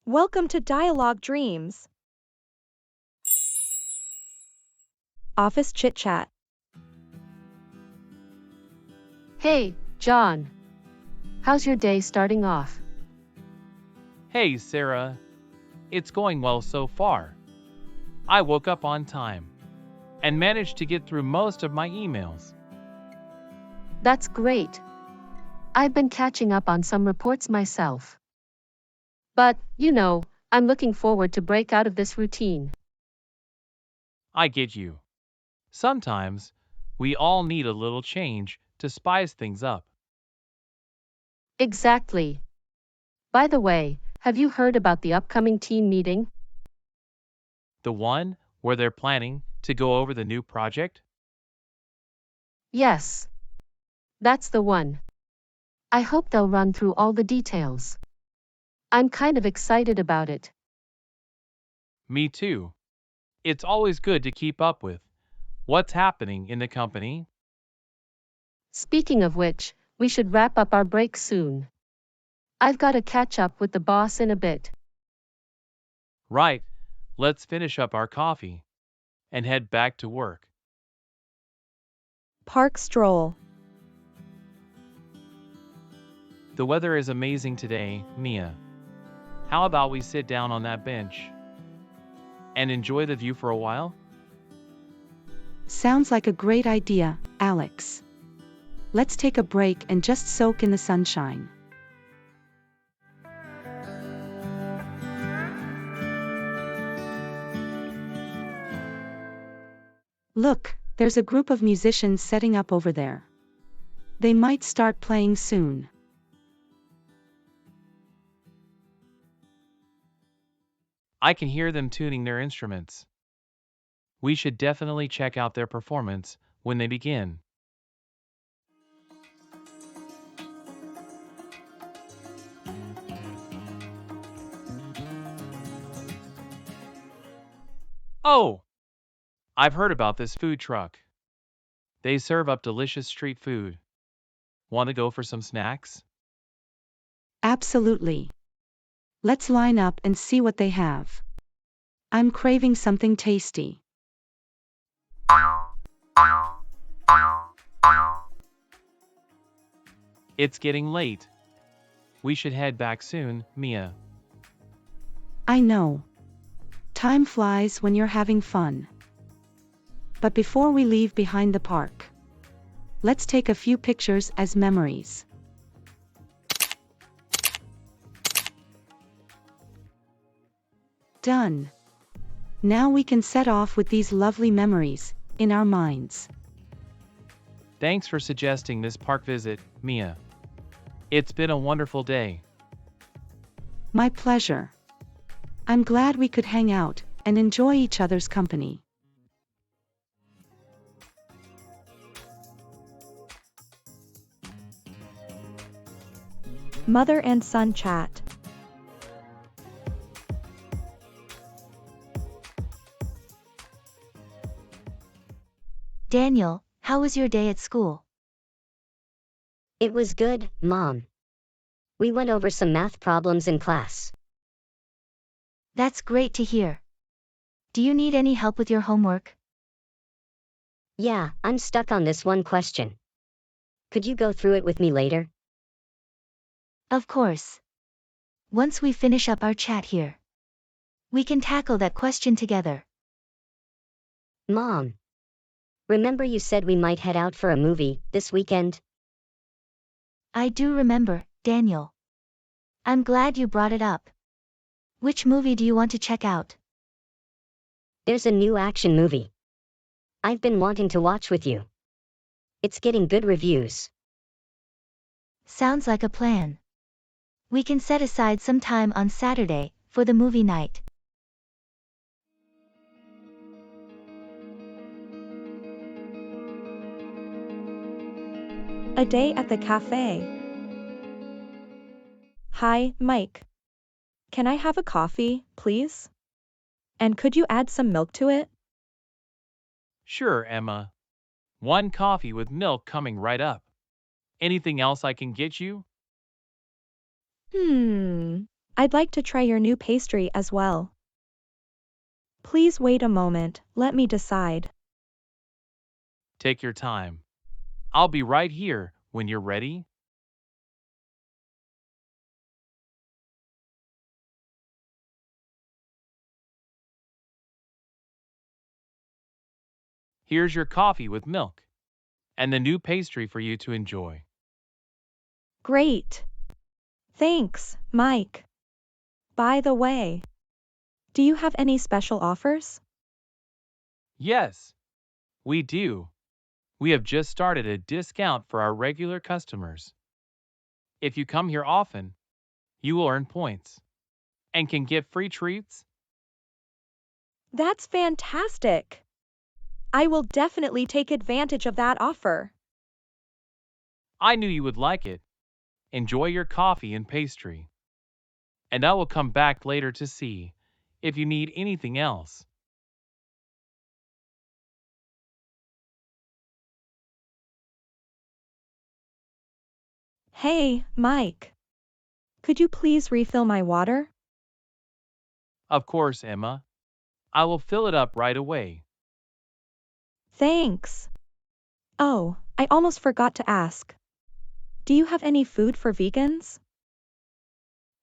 Welcome to Dialogue Dreams. Office Chit Chat. Hey, John. How's your day starting off? Hey, Sarah. It's going well so far. I woke up on time and managed to get through most of my emails. That's great. I've been catching up on some reports myself. But, I'm looking forward to break out of this routine. I get you. Sometimes, we all need a little change to spice things up. Exactly. By the way, have you heard about the upcoming team meeting? The one where they're planning to go over the new project? Yes. That's the one. I hope they'll run through all the details. I'm kind of excited about it. Me too. It's always good to keep up with what's happening in the company. Speaking of which, we should wrap up our break soon. I've got to catch up with the boss in a bit. Right, let's finish up our coffee and head back to work. Park Stroll. The weather is amazing today, Mia. How about we sit down on that bench and enjoy the view for a while? Sounds like a great idea, Alex. Let's take a break and just soak in the sunshine. Look, there's a group of musicians setting up over there. They might start playing soon. I can hear them tuning their instruments. We should definitely check out their performance when they begin. Oh! I've heard about this food truck. They serve up delicious street food. Want to go for some snacks? Absolutely. Let's line up and see what they have. I'm craving something tasty. It's getting late. We should head back soon, Mia. I know. Time flies when you're having fun. But before we leave behind the park, let's take a few pictures as memories. Done. Now we can set off with these lovely memories in our minds. Thanks for suggesting this park visit, Mia. It's been a wonderful day. My pleasure. I'm glad we could hang out and enjoy each other's company. Mother and Son Chat. Daniel, how was your day at school? It was good, Mom. We went over some math problems in class. That's great to hear. Do you need any help with your homework? Yeah, I'm stuck on this one question. Could you go through it with me later? Of course. Once we finish up our chat here, we can tackle that question together. Mom. Remember you said we might head out for a movie this weekend? I do remember, Daniel. I'm glad you brought it up. Which movie do you want to check out? There's a new action movie I've been wanting to watch with you. It's getting good reviews. Sounds like a plan. We can set aside some time on Saturday for the movie night. A day at the cafe. Hi, Mike. Can I have a coffee, please? And could you add some milk to it? Sure, Emma. One coffee with milk coming right up. Anything else I can get you? I'd like to try your new pastry as well. Please wait a moment, let me decide. Take your time. I'll be right here when you're ready. Here's your coffee with milk and the new pastry for you to enjoy. Great. Thanks, Mike. By the way, do you have any special offers? Yes, we do. We have just started a discount for our regular customers. If you come here often, you will earn points and can get free treats. That's fantastic. I will definitely take advantage of that offer. I knew you would like it. Enjoy your coffee and pastry. And I will come back later to see if you need anything else. Hey, Mike. Could you please refill my water? Of course, Emma. I will fill it up right away. Thanks. Oh, I almost forgot to ask. Do you have any food for vegans?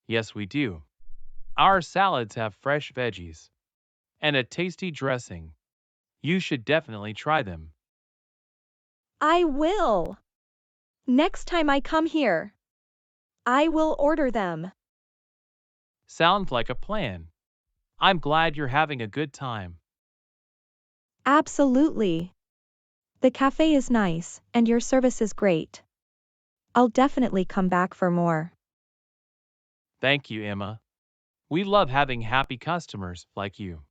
Yes, we do. Our salads have fresh veggies and a tasty dressing. You should definitely try them. I will. Next time I come here, I will order them. Sounds like a plan. I'm glad you're having a good time. Absolutely. The cafe is nice, and your service is great. I'll definitely come back for more. Thank you, Emma. We love having happy customers like you.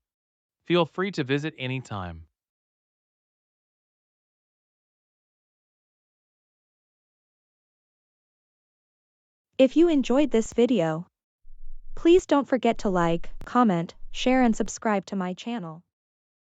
Feel free to visit anytime. If you enjoyed this video, please don't forget to like, comment, share and subscribe to my channel.